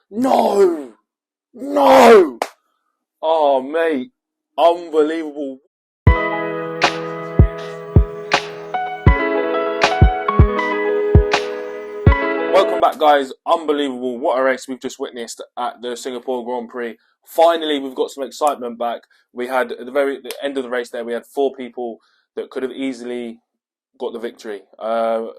No! No! Oh, mate. Unbelievable. Welcome back, guys. Unbelievable. What a race we've just witnessed at the Singapore Grand Prix. Finally, we've got some excitement back. We had, at the end of the race there, we had 4 people that could have easily got the victory.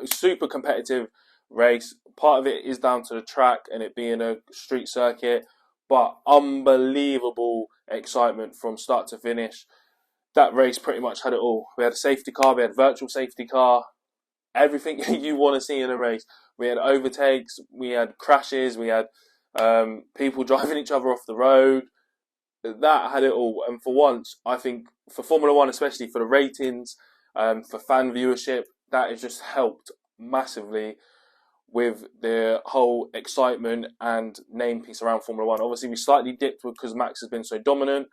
Super competitive race. Part of it is down to the track and it being a street circuit, but unbelievable excitement from start to finish. That race pretty much had it all. We had a safety car, we had a virtual safety car, everything you want to see in a race. We had overtakes, we had crashes, we had people driving each other off the road. That had it all. And for once, I think for Formula One, especially for the ratings, for fan viewership, that has just helped massively with the whole excitement and name piece around Formula One. Obviously, we slightly dipped because Max has been so dominant,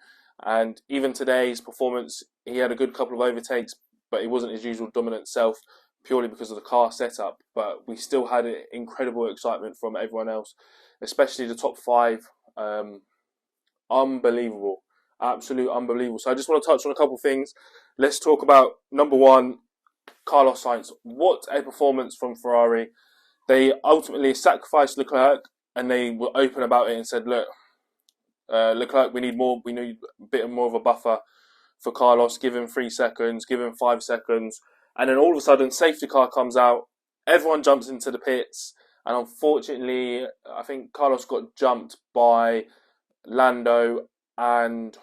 and even today's performance, he had a good couple of overtakes, but he wasn't his usual dominant self purely because of the car setup. But we still had incredible excitement from everyone else, especially the top 5. Unbelievable. Absolute unbelievable. So I just want to touch on a couple of things. Let's talk about number 1, Carlos Sainz. What a performance from Ferrari. They ultimately sacrificed Leclerc and they were open about it and said, look, Leclerc, we need a bit more of a buffer for Carlos. Give him 3 seconds, give him 5 seconds. And then all of a sudden, safety car comes out. Everyone jumps into the pits. And unfortunately, I think Carlos got jumped by Lando and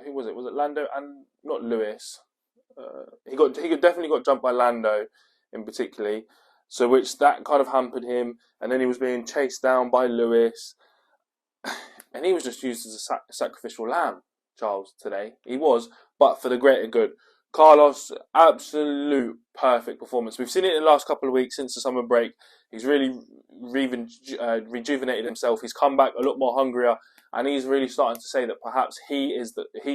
who was it? Was it Lando and not Lewis? He definitely got jumped by Lando in particularly, so which that kind of hampered him. And then he was being chased down by Lewis, and he was just used as a sacrificial lamb. Charles today he was, but for the greater good. Carlos, absolute perfect performance. We've seen it in the last couple of weeks since the summer break. He's really rejuvenated himself. He's come back a lot more hungrier, and he's really starting to say that perhaps he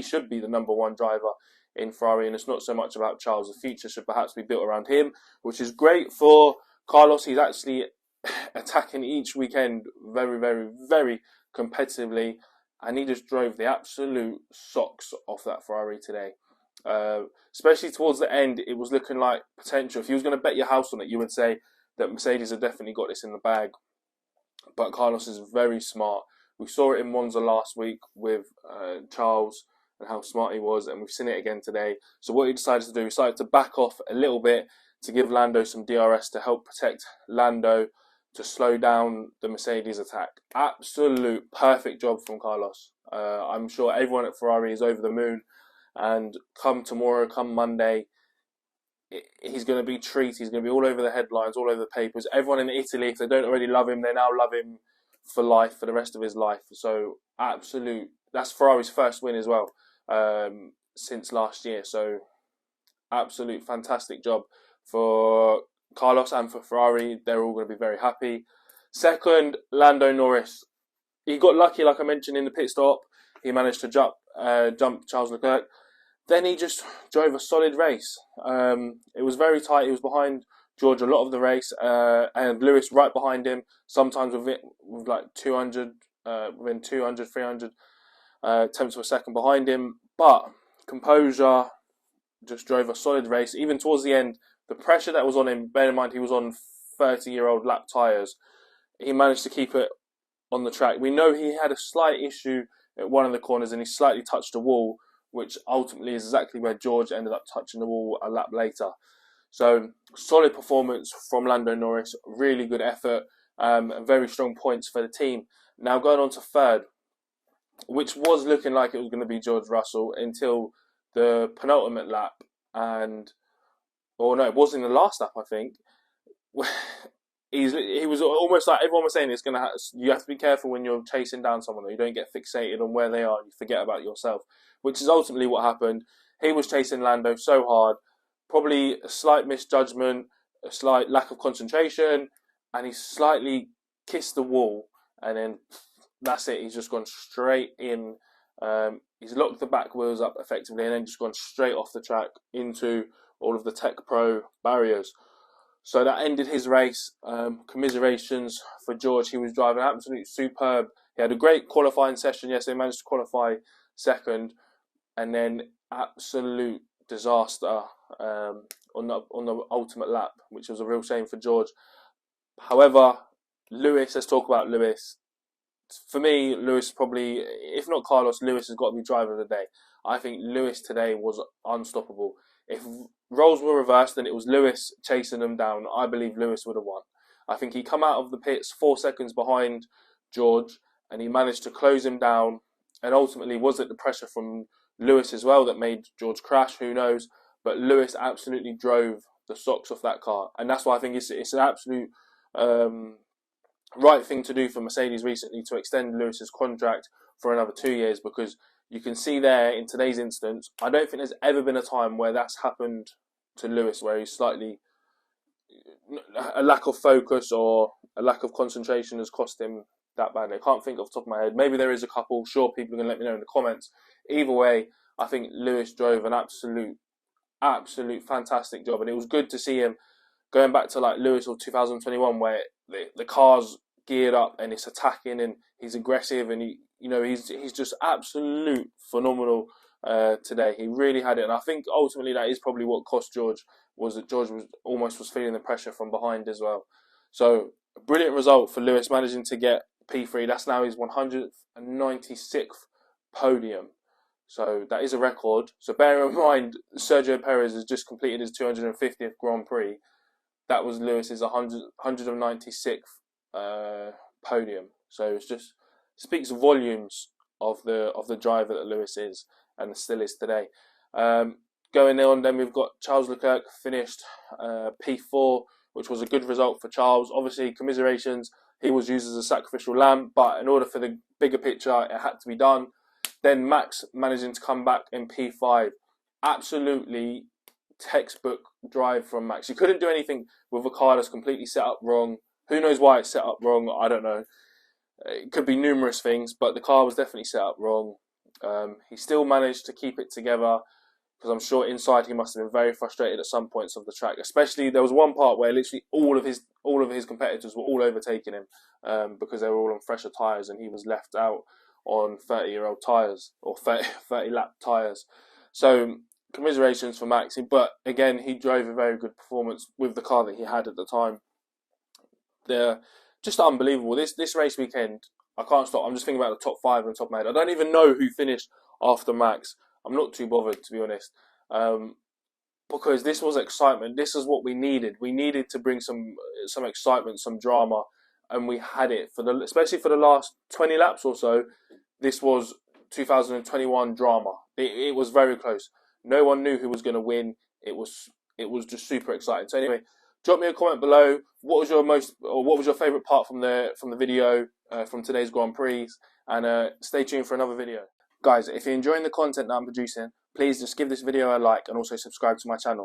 should be the number 1 driver in Ferrari, and it's not so much about Charles. The future should perhaps be built around him, which is great for Carlos. He's actually attacking each weekend very, very, very competitively, and he just drove the absolute socks off that Ferrari today. Especially towards the end, it was looking like potential. If you was going to bet your house on it, you would say that Mercedes have definitely got this in the bag. But Carlos is very smart. We saw it in Monza last week with Charles and how smart he was, and we've seen it again today. So what he decided to do, he decided to back off a little bit to give Lando some DRS to help protect Lando, to slow down the Mercedes attack. Absolute perfect job from Carlos. I'm sure everyone at Ferrari is over the moon. And come tomorrow, come Monday, he's going to be treated. He's going to be all over the headlines, all over the papers. Everyone in Italy, if they don't already love him, they now love him for life, for the rest of his life. So absolute. That's Ferrari's first win as well since last year. So absolute fantastic job for Carlos and for Ferrari. They're all going to be very happy. Second, Lando Norris. He got lucky, like I mentioned, in the pit stop. He managed to jump Charles Leclerc. Then he just drove a solid race. It was very tight. He was behind George a lot of the race, and Lewis right behind him. Sometimes with like 200, within 200, 300 tenths of a second behind him. But composure, just drove a solid race. Even towards the end, the pressure that was on him. Bear in mind, he was on 30-year-old lap tyres. He managed to keep it on the track. We know he had a slight issue at one of the corners, and he slightly touched the wall, which ultimately is exactly where George ended up touching the wall a lap later. So, solid performance from Lando Norris, really good effort, very strong points for the team. Now going on to third, which was looking like it was going to be George Russell until the penultimate lap, it was in the last lap, I think. He was almost like everyone was saying you have to be careful when you're chasing down someone, or you don't get fixated on where they are and you forget about yourself, which is ultimately what happened. He was chasing Lando so hard, probably a slight misjudgment, a slight lack of concentration, and he slightly kissed the wall, and then that's it. He's just gone straight in. He's locked the back wheels up effectively, and then just gone straight off the track into all of the Tech Pro barriers. So that ended his race. Commiserations for George. He was driving absolutely superb. He had a great qualifying session. Yes, they managed to qualify second, and then absolute disaster on the ultimate lap, which was a real shame for George. However, Lewis, let's talk about Lewis. For me, Lewis probably, if not Carlos, Lewis has got to be driver of the day. I think Lewis today was unstoppable. If roles were reversed and it was Lewis chasing them down, I believe Lewis would have won. I think he come out of the pits 4 seconds behind George, and he managed to close him down. And ultimately, was it the pressure from Lewis as well that made George crash? Who knows? But Lewis absolutely drove the socks off that car, and that's why I think it's an absolute right thing to do for Mercedes recently to extend Lewis's contract for another 2 years, because you can see there in today's instance, I don't think there's ever been a time where that's happened to Lewis, where he's slightly, a lack of focus or a lack of concentration has cost him that badly. I can't think off the top of my head. Maybe there is a couple. Sure, people are going to let me know in the comments. Either way, I think Lewis drove an absolute fantastic job, and it was good to see him going back to like Lewis of 2021, where the car's geared up and it's attacking and he's aggressive, and he's just absolute phenomenal today. He really had it, and I think ultimately that is probably what cost George, was that George was feeling the pressure from behind as well. So a brilliant result for Lewis, managing to get P3. That's now his 196th podium. So that is a record. So bear in mind, Sergio Perez has just completed his 250th Grand Prix. That was Lewis's 196th podium. So it just speaks volumes of the driver that Lewis is and still is today. Going on, then we've got Charles Leclerc finished P4, which was a good result for Charles. Obviously, commiserations. He was used as a sacrificial lamb, but in order for the bigger picture, it had to be done. Then Max managing to come back in P5. Absolutely textbook drive from Max. You couldn't do anything with a car that's completely set up wrong. Who knows why it's set up wrong? I don't know. It could be numerous things, but the car was definitely set up wrong. He still managed to keep it together, because I'm sure inside he must have been very frustrated at some points of the track. Especially there was one part where literally all of his competitors were all overtaking him because they were all on fresher tyres, and he was left out on 30-year-old tyres, or 30 lap tyres. So commiserations for Max, but again, he drove a very good performance with the car that he had at the time. They're just unbelievable. This race weekend, I can't stop. I'm just thinking about the top 5 on the top of my head. I don't even know who finished after Max. I'm not too bothered, to be honest, because this was excitement. This is what we needed. We needed to bring some excitement, some drama, and we had it especially for the last 20 laps or so. This was 2021 drama. It was very close. No one knew who was going to win. It was just super exciting. So anyway, drop me a comment below. What was your favourite part from the video from today's Grand Prix? And stay tuned for another video. Guys, if you're enjoying the content that I'm producing, please just give this video a like and also subscribe to my channel.